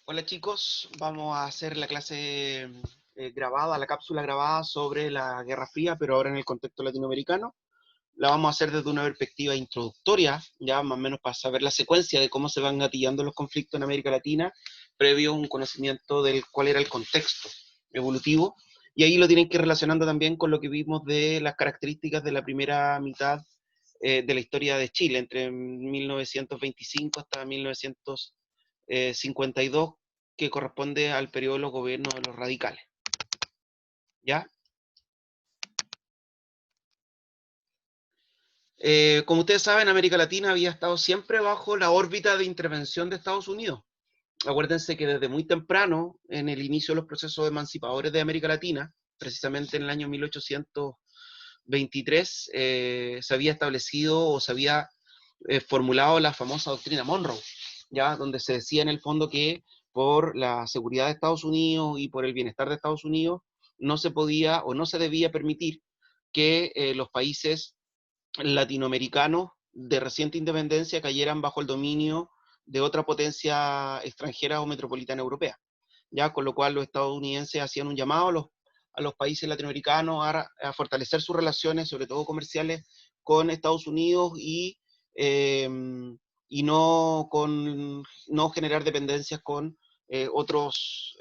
Hola chicos, vamos a hacer la clase grabada, la cápsula grabada sobre la Guerra Fría, pero ahora en el contexto latinoamericano. La vamos a hacer desde una perspectiva introductoria, ya más o menos para saber la secuencia de cómo se van gatillando los conflictos en América Latina, previo a un conocimiento del cuál era el contexto evolutivo. Y ahí lo tienen que ir relacionando también con lo que vimos de las características de la primera mitad de la historia de Chile, entre 1925 hasta 1952, que corresponde al periodo de los gobiernos de los radicales. ¿Ya? Como ustedes saben, América Latina había estado siempre bajo la órbita de intervención de Estados Unidos. Acuérdense que desde muy temprano, en el inicio de los procesos emancipadores de América Latina, precisamente en el año 1823, se había establecido o se había formulado la famosa doctrina Monroe, ya donde se decía en el fondo que por la seguridad de Estados Unidos y por el bienestar de Estados Unidos no se podía o no se debía permitir que los países latinoamericanos de reciente independencia cayeran bajo el dominio de otra potencia extranjera o metropolitana europea. Ya, con lo cual los estadounidenses hacían un llamado a los países latinoamericanos a fortalecer sus relaciones, sobre todo comerciales, con Estados Unidos eh, y no generar dependencias con otras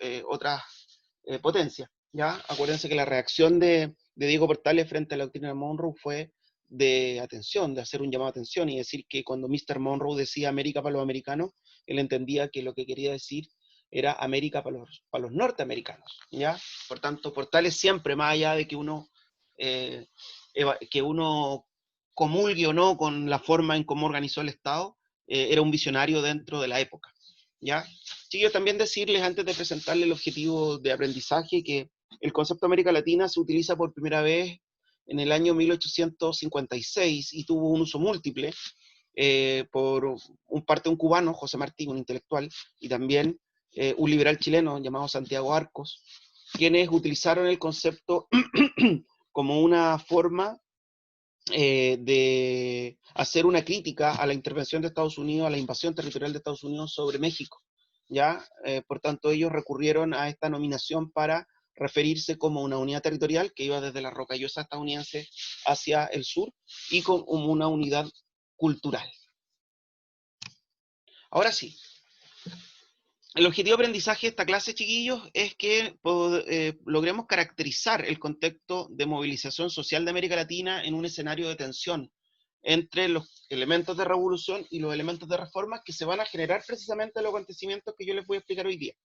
potencias. ¿Ya? Acuérdense que la reacción de Diego Portales frente a la doctrina de Monroe fue de atención, de hacer un llamado a atención y decir que cuando Mr. Monroe decía América para los americanos, él entendía que lo que quería decir era América para los norteamericanos, ¿ya? Por tanto, Portales siempre, más allá de eh, que uno comulgue o no con la forma en cómo organizó el Estado, era un visionario dentro de la época, ¿ya? Sí, yo también decirles, antes de presentarles el objetivo de aprendizaje, que el concepto América Latina se utiliza por primera vez en el año 1856 y tuvo un uso múltiple por un cubano, José Martí, un intelectual, y también un liberal chileno llamado Santiago Arcos, quienes utilizaron el concepto como una forma de hacer una crítica a la intervención de Estados Unidos, a la invasión territorial de Estados Unidos sobre México. ¿Ya? Por tanto, ellos recurrieron a esta nominación para referirse como una unidad territorial que iba desde la rocallosa estadounidense hacia el sur y como una unidad cultural. Ahora sí, el objetivo de aprendizaje de esta clase, chiquillos, es que logremos caracterizar el contexto de movilización social de América Latina en un escenario de tensión entre los elementos de revolución y los elementos de reforma que se van a generar precisamente en los acontecimientos que yo les voy a explicar hoy día.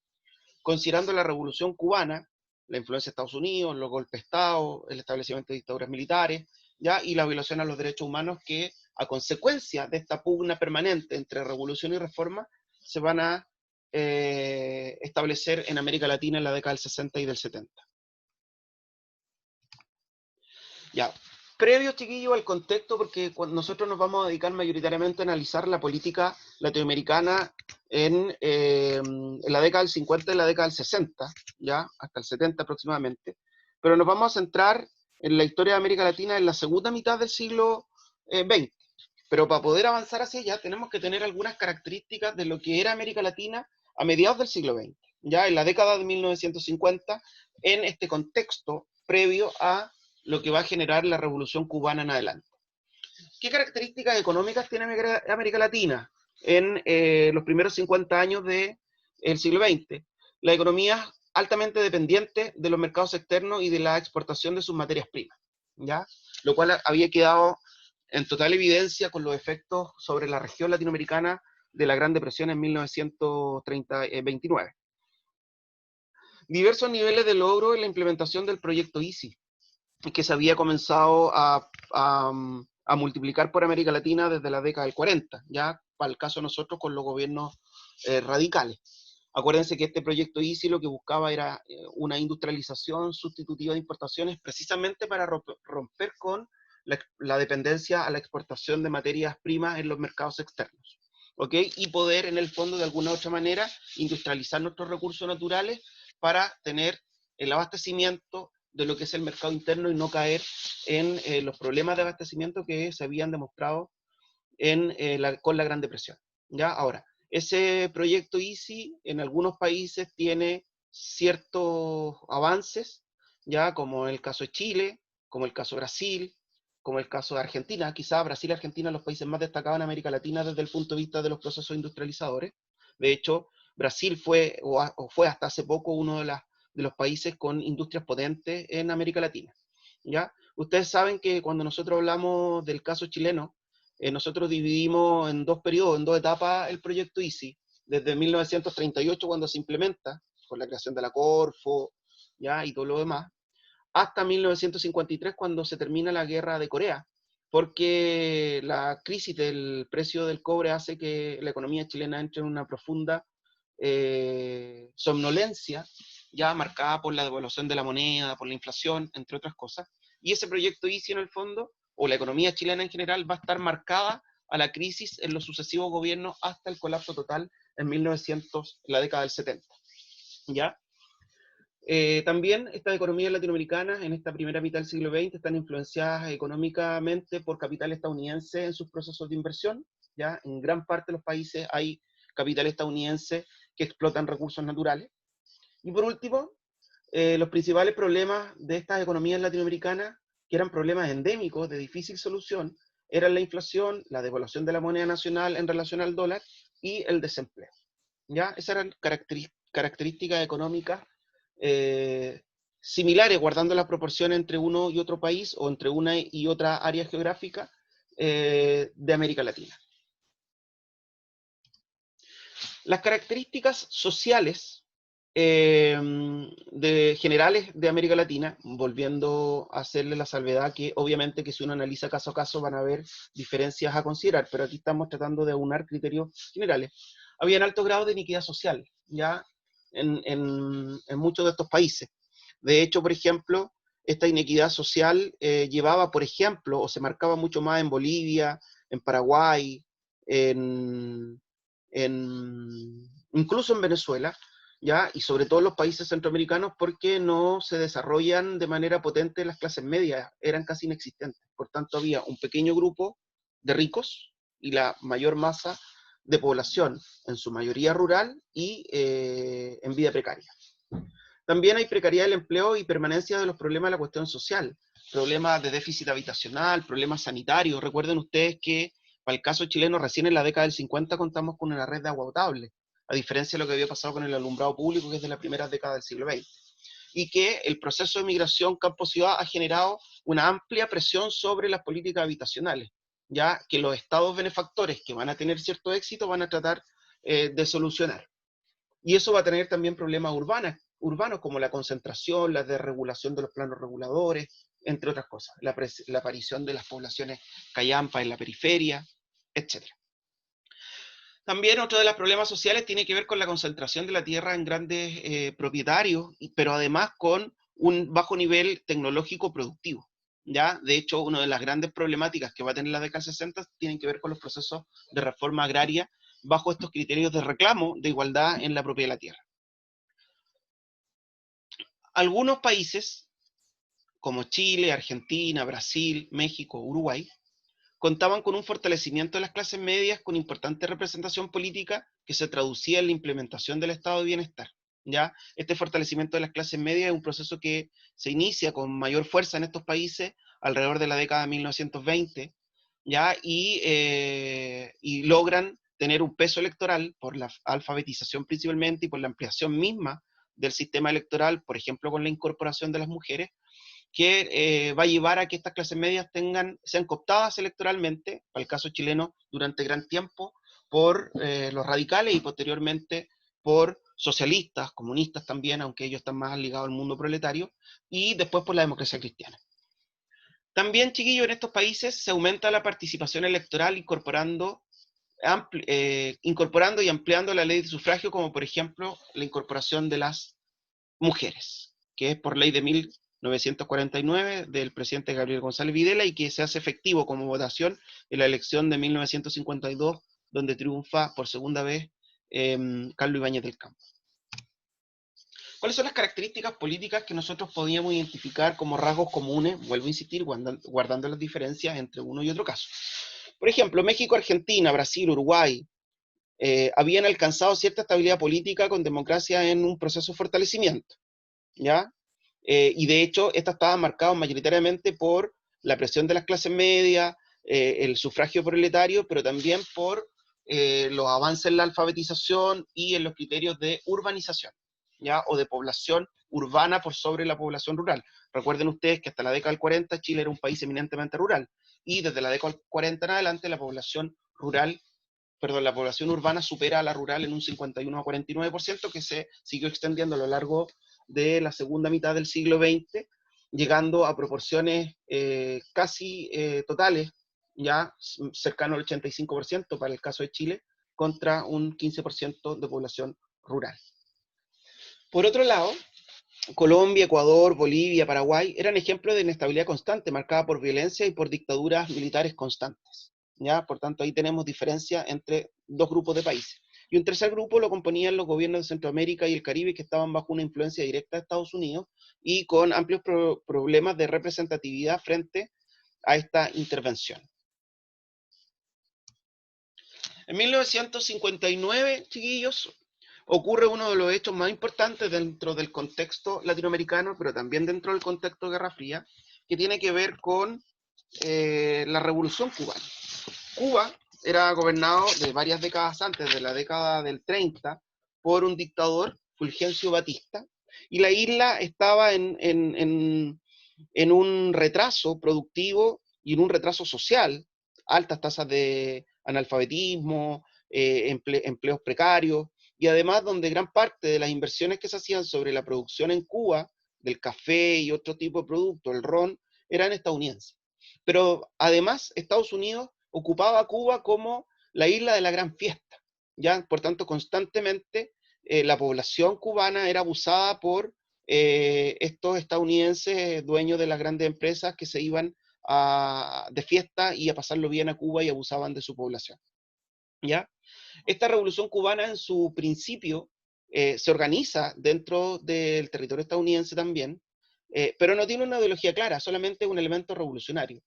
Considerando la revolución cubana, la influencia de Estados Unidos, los golpes de Estado, el establecimiento de dictaduras militares, ¿ya? Y la violación a los derechos humanos que, a consecuencia de esta pugna permanente entre revolución y reforma, se van a establecer en América Latina en la década del 60 y del 70. Ya, previo, chiquillo, al contexto, porque nosotros nos vamos a dedicar mayoritariamente a analizar la política latinoamericana en la década del 50 y la década del 60, ya, hasta el 70 aproximadamente, pero nos vamos a centrar en la historia de América Latina en la segunda mitad del siglo XX. Pero para poder avanzar hacia allá tenemos que tener algunas características de lo que era América Latina a mediados del siglo XX, ya en la década de 1950, en este contexto previo a lo que va a generar la revolución cubana en adelante. ¿Qué características económicas tiene América Latina en los primeros 50 años del siglo XX? La economía altamente dependiente de los mercados externos y de la exportación de sus materias primas, ¿ya? Lo cual había quedado en total evidencia con los efectos sobre la región latinoamericana de la Gran Depresión en 1929. Diversos niveles de logro en la implementación del proyecto EASY, que se había comenzado a multiplicar por América Latina desde la década del 40, ya para el caso de nosotros con los gobiernos radicales. Acuérdense que este proyecto EASY lo que buscaba era una industrialización sustitutiva de importaciones precisamente para romper con la dependencia a la exportación de materias primas en los mercados externos. ¿Ok? Y poder en el fondo de alguna u otra manera industrializar nuestros recursos naturales para tener el abastecimiento de lo que es el mercado interno y no caer en los problemas de abastecimiento que se habían demostrado con la Gran Depresión. ¿Ya? Ahora, Ese proyecto EASY en algunos países tiene ciertos avances, ya como el caso de Chile, como el caso de Brasil, como el caso de Argentina. Quizá Brasil y Argentina los países más destacados en América Latina desde el punto de vista de los procesos industrializadores. De hecho, Brasil fue, o fue hasta hace poco, uno de los países con industrias potentes en América Latina. ¿Ya? Ustedes saben que cuando nosotros hablamos del caso chileno, nosotros dividimos en dos periodos, en dos etapas, el proyecto EASY. Desde 1938, cuando se implementa, con la creación de la Corfo, ¿ya? Y todo lo demás, hasta 1953, cuando se termina la guerra de Corea, porque la crisis del precio del cobre hace que la economía chilena entre en una profunda somnolencia, ya marcada por la devaluación de la moneda, por la inflación, entre otras cosas. Y ese proyecto EASY, en el fondo, o la economía chilena en general, va a estar marcada a la crisis en los sucesivos gobiernos hasta el colapso total en 1900, la década del 70. ¿Ya? También estas economías latinoamericanas en esta primera mitad del siglo XX están influenciadas económicamente por capital estadounidense en sus procesos de inversión. ¿Ya? En gran parte de los países hay capital estadounidense que explotan recursos naturales. Y por último, los principales problemas de estas economías latinoamericanas, que eran problemas endémicos de difícil solución, eran la inflación, la devaluación de la moneda nacional en relación al dólar y el desempleo. ¿Ya? Esas eran características económicas similares, guardando la proporción entre uno y otro país o entre una y otra área geográfica de América Latina. Las características sociales generales de América Latina, volviendo a hacerle la salvedad que obviamente que si uno analiza caso a caso van a haber diferencias a considerar, pero aquí estamos tratando de aunar criterios generales. Había un alto grado de iniquidad social, ya en muchos de estos países. De hecho, por ejemplo, esta inequidad social llevaba, por ejemplo, o se marcaba mucho más en Bolivia, en Paraguay, incluso en Venezuela, ¿ya? Y sobre todo en los países centroamericanos, porque no se desarrollan de manera potente las clases medias, eran casi inexistentes. Por tanto, había un pequeño grupo de ricos y la mayor masa de población, en su mayoría rural y en vida precaria. También hay precariedad del empleo y permanencia de los problemas de la cuestión social, problemas de déficit habitacional, problemas sanitarios. Recuerden ustedes que para el caso chileno, recién en la década del 50 contamos con una red de agua potable, a diferencia de lo que había pasado con el alumbrado público, que es de la primera década del siglo XX. Y que el proceso de migración campo-ciudad ha generado una amplia presión sobre las políticas habitacionales, ya que los estados benefactores que van a tener cierto éxito van a tratar de solucionar. Y eso va a tener también problemas urbanos como la concentración, la desregulación de los planos reguladores, entre otras cosas, la aparición de las poblaciones callampas en la periferia, etc. También otro de los problemas sociales tiene que ver con la concentración de la tierra en grandes propietarios, pero además con un bajo nivel tecnológico productivo. ¿Ya? De hecho, una de las grandes problemáticas que va a tener la década 60 tienen que ver con los procesos de reforma agraria bajo estos criterios de reclamo de igualdad en la propiedad de la tierra. Algunos países, como Chile, Argentina, Brasil, México, Uruguay, contaban con un fortalecimiento de las clases medias con importante representación política que se traducía en la implementación del estado de bienestar. ¿Ya? Este fortalecimiento de las clases medias es un proceso que se inicia con mayor fuerza en estos países alrededor de la década de 1920, ¿ya? Y logran tener un peso electoral por la alfabetización principalmente y por la ampliación misma del sistema electoral, por ejemplo, con la incorporación de las mujeres, que va a llevar a que estas clases medias sean cooptadas electoralmente, para el caso chileno, durante gran tiempo, por los radicales y posteriormente por socialistas, comunistas también, aunque ellos están más ligados al mundo proletario, y después por la democracia cristiana. También, chiquillos, en estos países se aumenta la participación electoral incorporando y ampliando la ley de sufragio, como por ejemplo la incorporación de las mujeres, que es por ley de 1949 del presidente Gabriel González Videla y que se hace efectivo como votación en la elección de 1952, donde triunfa por segunda vez Carlos Ibáñez del Campo. ¿Cuáles son las características políticas que nosotros podíamos identificar como rasgos comunes? Vuelvo a insistir, guardando las diferencias entre uno y otro caso. Por ejemplo, México, Argentina, Brasil, Uruguay, habían alcanzado cierta estabilidad política con democracia en un proceso de fortalecimiento, ¿ya? Y de hecho, esta estaba marcada mayoritariamente por la presión de las clases medias, el sufragio proletario, pero también por los avances en la alfabetización y en los criterios de urbanización, ¿ya? O de población urbana por sobre la población rural. Recuerden ustedes que hasta la década del 40 Chile era un país eminentemente rural, y desde la década del 40 en adelante la población rural, perdón, la población urbana supera a la rural en un 51 a 49%, que se siguió extendiendo a lo largo de la segunda mitad del siglo XX, llegando a proporciones casi totales, ya cercano al 85% para el caso de Chile, contra un 15% de población rural. Por otro lado, Colombia, Ecuador, Bolivia, Paraguay eran ejemplos de inestabilidad constante, marcada por violencia y por dictaduras militares constantes, ¿ya? Por tanto, ahí tenemos diferencia entre dos grupos de países. Y un tercer grupo lo componían los gobiernos de Centroamérica y el Caribe, que estaban bajo una influencia directa de Estados Unidos y con amplios problemas de representatividad frente a esta intervención. En 1959, chiquillos, ocurre uno de los hechos más importantes dentro del contexto latinoamericano, pero también dentro del contexto de Guerra Fría, que tiene que ver con la Revolución Cubana. Cuba era gobernado de varias décadas antes, de la década del 30, por un dictador, Fulgencio Batista, y la isla estaba en un retraso productivo y en un retraso social, altas tasas de analfabetismo, empleos precarios, y además donde gran parte de las inversiones que se hacían sobre la producción en Cuba, del café y otro tipo de producto, el ron, eran estadounidenses. Pero además Estados Unidos ocupaba a Cuba como la isla de la gran fiesta, ¿ya? Por tanto, constantemente la población cubana era abusada por estos estadounidenses dueños de las grandes empresas que se iban de fiesta y a pasarlo bien a Cuba y abusaban de su población, ¿ya? Esta revolución cubana en su principio se organiza dentro del territorio estadounidense también, pero no tiene una ideología clara, solamente un elemento revolucionario,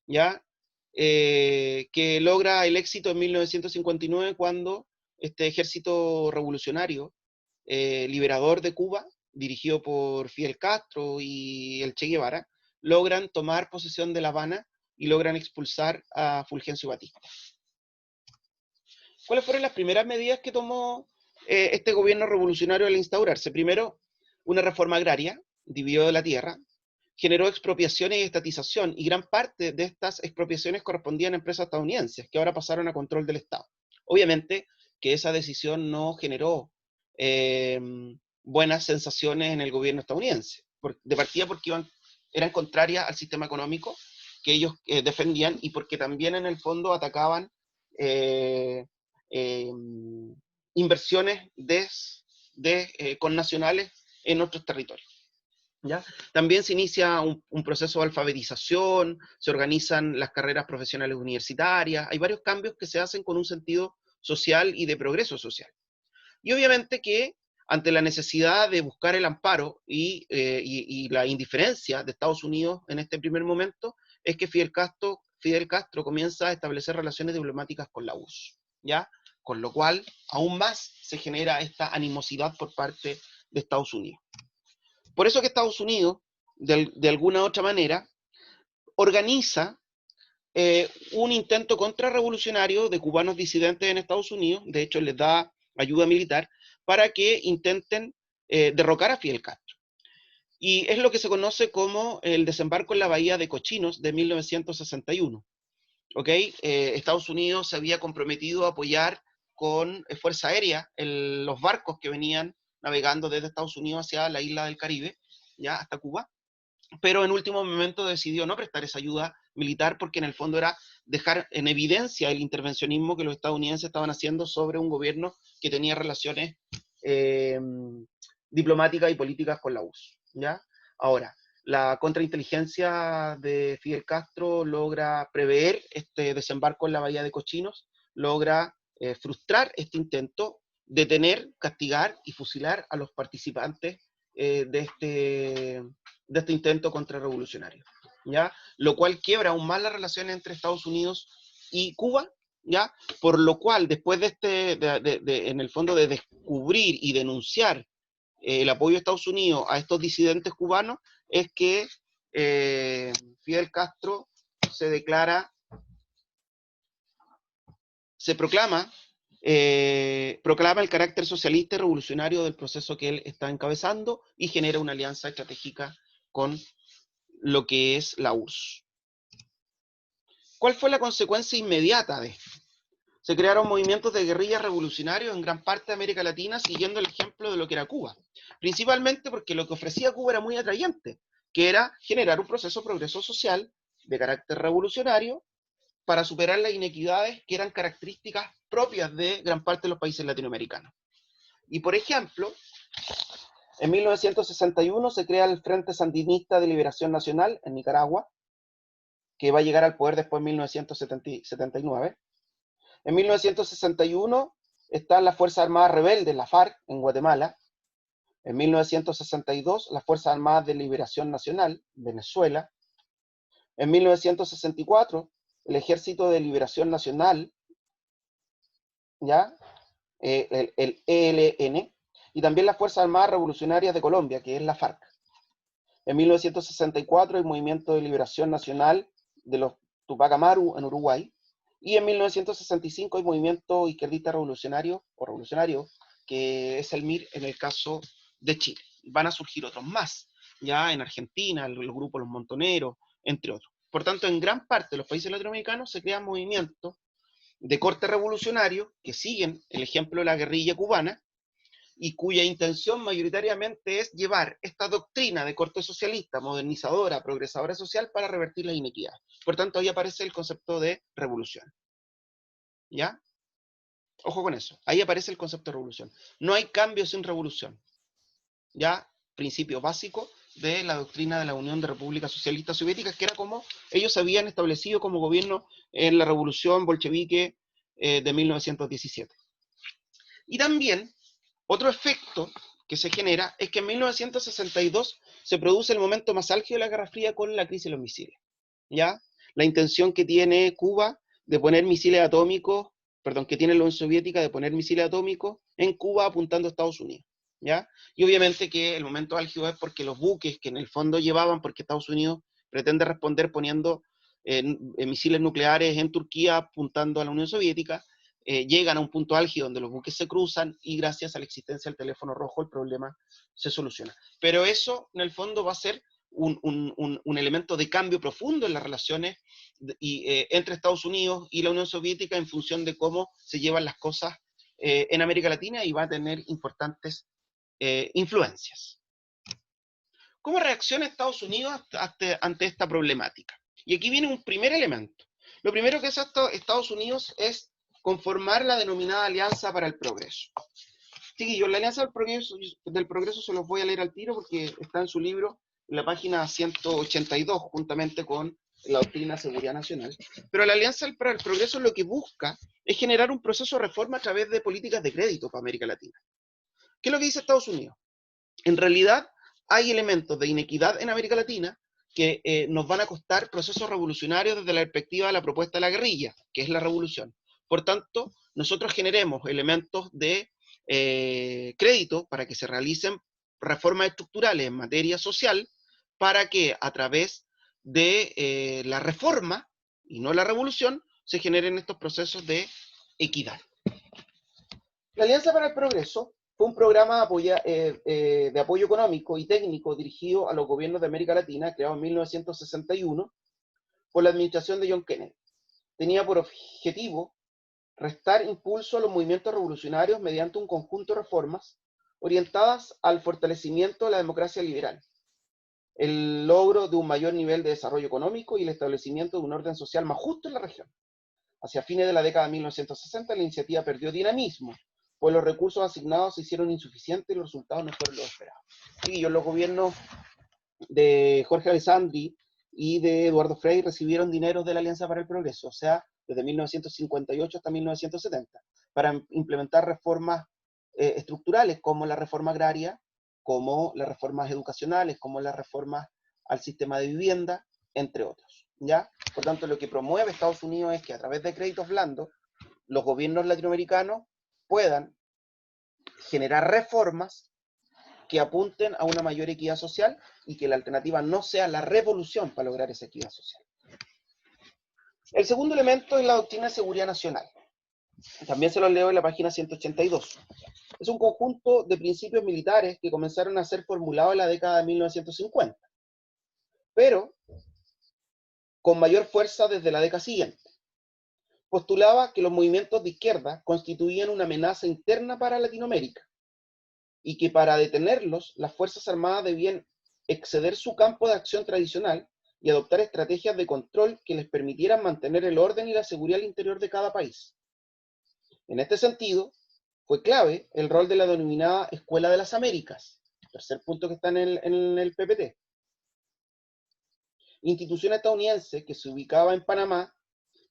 ¿ya? Que logra el éxito en 1959 cuando este ejército revolucionario liberador de Cuba, dirigido por Fidel Castro y el Che Guevara, logran tomar posesión de La Habana y logran expulsar a Fulgencio Batista. ¿Cuáles fueron las primeras medidas que tomó este gobierno revolucionario al instaurarse? Primero, una reforma agraria, dividió la tierra, generó expropiaciones y estatización, y gran parte de estas expropiaciones correspondían a empresas estadounidenses, que ahora pasaron a control del Estado. Obviamente que esa decisión no generó eh, buenas sensaciones en el gobierno estadounidense, de partida porque eran contrarias al sistema económico que ellos defendían, y porque también en el fondo atacaban eh, eh, inversiones de connacionales en otros territorios, ¿ya? También se inicia un proceso de alfabetización, se organizan las carreras profesionales universitarias, hay varios cambios que se hacen con un sentido social y de progreso social. Y obviamente que ante la necesidad de buscar el amparo y la indiferencia de Estados Unidos en este primer momento, es que Fidel Castro comienza a establecer relaciones diplomáticas con la URSS, ¿ya? Con lo cual, aún más se genera esta animosidad por parte de Estados Unidos. Por eso que Estados Unidos, de alguna u otra manera, organiza un intento contrarrevolucionario de cubanos disidentes en Estados Unidos, de hecho les da ayuda militar, para que intenten derrocar a Fidel Castro. Y es lo que se conoce como el desembarco en la bahía de Cochinos de 1961. ¿Okay? Estados Unidos se había comprometido a apoyar con fuerza aérea los barcos que venían navegando desde Estados Unidos hacia la isla del Caribe, ya hasta Cuba, pero en último momento decidió no prestar esa ayuda militar porque en el fondo era dejar en evidencia el intervencionismo que los estadounidenses estaban haciendo sobre un gobierno que tenía relaciones eh, diplomáticas y políticas con la URSS, ¿ya? Ahora, la contrainteligencia de Fidel Castro logra prever este desembarco en la bahía de Cochinos, logra frustrar este intento, detener, castigar y fusilar a los participantes de este intento contrarrevolucionario, ¿ya? Lo cual quiebra aún más las relaciones entre Estados Unidos y Cuba, ¿ya? Por lo cual, después de en el fondo, de descubrir y denunciar el apoyo de Estados Unidos a estos disidentes cubanos, es que Fidel Castro proclama el carácter socialista y revolucionario del proceso que él está encabezando y genera una alianza estratégica con lo que es la URSS. ¿Cuál fue la consecuencia inmediata de esto? Se crearon movimientos de guerrillas revolucionarios en gran parte de América Latina siguiendo el ejemplo de lo que era Cuba. Principalmente porque lo que ofrecía Cuba era muy atrayente, que era generar un proceso de progreso social de carácter revolucionario para superar las inequidades que eran características propias de gran parte de los países latinoamericanos. Y por ejemplo, en 1961 se crea el Frente Sandinista de Liberación Nacional en Nicaragua, que va a llegar al poder después de 1979. En 1961 están las Fuerzas Armadas Rebeldes, la FARC, en Guatemala. En 1962, las Fuerzas Armadas de Liberación Nacional, Venezuela. En 1964, el Ejército de Liberación Nacional, ¿ya? El ELN, y también las Fuerzas Armadas Revolucionarias de Colombia, que es la FARC. En 1964, el Movimiento de Liberación Nacional de los Tupac Amaru en Uruguay. Y en 1965 el Movimiento Izquierdista Revolucionario, o Revolucionario, que es el MIR en el caso de Chile. Van a surgir otros más, ya en Argentina, el grupo Los Montoneros, entre otros. Por tanto, en gran parte de los países latinoamericanos se crean movimientos de corte revolucionario que siguen el ejemplo de la guerrilla cubana y cuya intención mayoritariamente es llevar esta doctrina de corte socialista, modernizadora, progresadora social para revertir la inequidad. Por tanto, ahí aparece el concepto de revolución. ¿Ya? Ojo con eso. Ahí aparece el concepto de revolución. No hay cambio sin revolución. ¿Ya? Principio básico de la doctrina de la Unión de Repúblicas Socialistas Soviéticas, que era como ellos habían establecido como gobierno en la revolución bolchevique de 1917. Y también, otro efecto que se genera es que en 1962 se produce el momento más álgido de la Guerra Fría con la crisis de los misiles. ¿Ya? La intención que tiene Cuba de poner misiles atómicos, que tiene la Unión Soviética de poner misiles atómicos en Cuba apuntando a Estados Unidos. ¿Ya? Y obviamente que el momento álgido es porque los buques que en el fondo llevaban, porque Estados Unidos pretende responder poniendo misiles nucleares en Turquía apuntando a la Unión Soviética, llegan a un punto álgido donde los buques se cruzan y gracias a la existencia del teléfono rojo el problema se soluciona. Pero eso en el fondo va a ser un elemento de cambio profundo en las relaciones entre Estados Unidos y la Unión Soviética en función de cómo se llevan las cosas en América Latina y va a tener importantes influencias. ¿Cómo reacciona Estados Unidos ante esta problemática? Y aquí viene un primer elemento. Lo primero que hace Estados Unidos es conformar la denominada Alianza para el Progreso. Chiquillos, la Alianza del Progreso se los voy a leer al tiro porque está en su libro, en la página 182, juntamente con la doctrina de seguridad nacional. Pero la Alianza para el Progreso lo que busca es generar un proceso de reforma a través de políticas de crédito para América Latina. ¿Qué es lo que dice Estados Unidos? En realidad, hay elementos de inequidad en América Latina que nos van a costar procesos revolucionarios desde la perspectiva de la propuesta de la guerrilla, que es la revolución. Por tanto, nosotros generemos elementos de crédito para que se realicen reformas estructurales en materia social, para que a través de la reforma, y no la revolución, se generen estos procesos de equidad. La Alianza para el Progreso fue un programa de apoyo económico y técnico dirigido a los gobiernos de América Latina, creado en 1961 por la administración de John Kennedy. Tenía por objetivo restar impulso a los movimientos revolucionarios mediante un conjunto de reformas orientadas al fortalecimiento de la democracia liberal, el logro de un mayor nivel de desarrollo económico y el establecimiento de un orden social más justo en la región. Hacia fines de la década de 1960, la iniciativa perdió dinamismo, pues los recursos asignados se hicieron insuficientes y los resultados no fueron los esperados. Y los gobiernos de Jorge Alessandri y de Eduardo Frei recibieron dinero de la Alianza para el Progreso, o sea, desde 1958 hasta 1970, para implementar reformas estructurales como la reforma agraria, como las reformas educacionales, como las reformas al sistema de vivienda, entre otros. ¿Ya? Por tanto, lo que promueve Estados Unidos es que a través de créditos blandos los gobiernos latinoamericanos puedan generar reformas que apunten a una mayor equidad social y que la alternativa no sea la revolución para lograr esa equidad social. El segundo elemento es la doctrina de seguridad nacional. También se los leo en la página 182. Es un conjunto de principios militares que comenzaron a ser formulados en la década de 1950, pero con mayor fuerza desde la década siguiente. Postulaba que los movimientos de izquierda constituían una amenaza interna para Latinoamérica y que para detenerlos las Fuerzas Armadas debían exceder su campo de acción tradicional y adoptar estrategias de control que les permitieran mantener el orden y la seguridad al interior de cada país. En este sentido, fue clave el rol de la denominada Escuela de las Américas, tercer punto que está en el PPT, institución estadounidense que se ubicaba en Panamá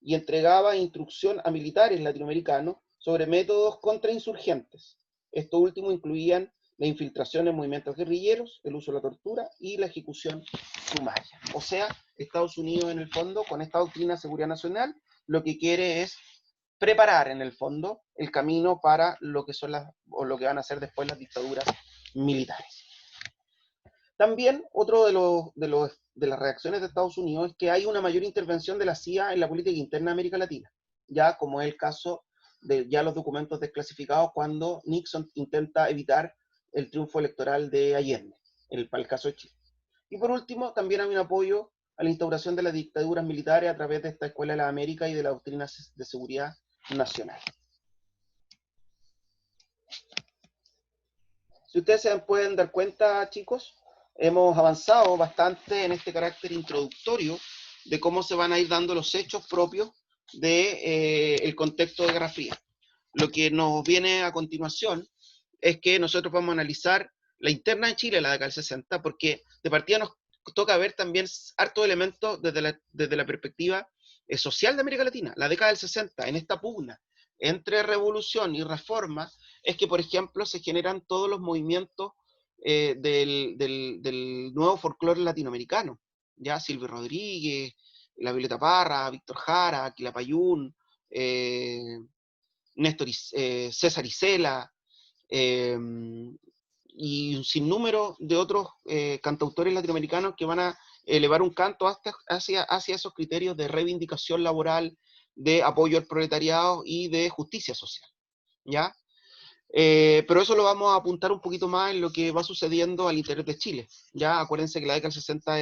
y entregaba instrucción a militares latinoamericanos sobre métodos contrainsurgentes. Estos últimos incluían la infiltración en movimientos guerrilleros, el uso de la tortura y la ejecución sumaria. O sea, Estados Unidos en el fondo, con esta doctrina de seguridad nacional, lo que quiere es preparar en el fondo el camino para lo que son lo que van a ser después las dictaduras militares. También otro de las reacciones de Estados Unidos es que hay una mayor intervención de la CIA en la política interna de América Latina, ya como es el caso de ya los documentos desclasificados cuando Nixon intenta evitar el triunfo electoral de Allende, para el caso de Chile. Y por último, también hay un apoyo a la instauración de las dictaduras militares a través de esta Escuela de la América y de la doctrina de seguridad nacional. Si ustedes se pueden dar cuenta, chicos, hemos avanzado bastante en este carácter introductorio de cómo se van a ir dando los hechos propios del contexto de Guerra Fría. Lo que nos viene a continuación es que nosotros vamos a analizar la interna de Chile, la década del 60, porque de partida nos toca ver también hartos elementos desde la perspectiva social de América Latina. La década del 60, en esta pugna entre revolución y reforma, es que, por ejemplo, se generan todos los movimientos del nuevo folclore latinoamericano. Ya Silvio Rodríguez, la Violeta Parra, Víctor Jara, Quilapayún, César Isela, y un sinnúmero de otros cantautores latinoamericanos que van a elevar un canto hacia esos criterios de reivindicación laboral, de apoyo al proletariado y de justicia social, ¿ya? Pero eso lo vamos a apuntar un poquito más en lo que va sucediendo al interior de Chile, ¿ya? Acuérdense que la década del 60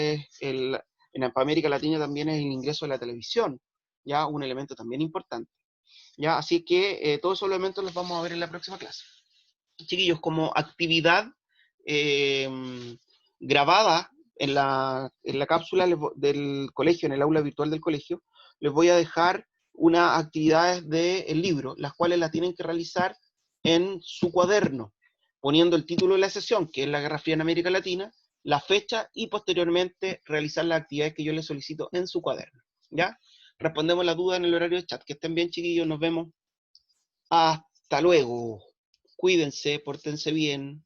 en América Latina también es el ingreso de la televisión, ¿ya? Un elemento también importante, ¿ya? Así que todos esos elementos los vamos a ver en la próxima clase. Chiquillos, como actividad grabada en la cápsula del colegio, en el aula virtual del colegio, les voy a dejar unas actividades del libro, las cuales las tienen que realizar en su cuaderno, poniendo el título de la sesión, que es la Guerra Fría en América Latina, la fecha y posteriormente realizar las actividades que yo les solicito en su cuaderno, ¿ya? Respondemos la duda en el horario de chat. Que estén bien, chiquillos, nos vemos. Hasta luego. Cuídense, pórtense bien.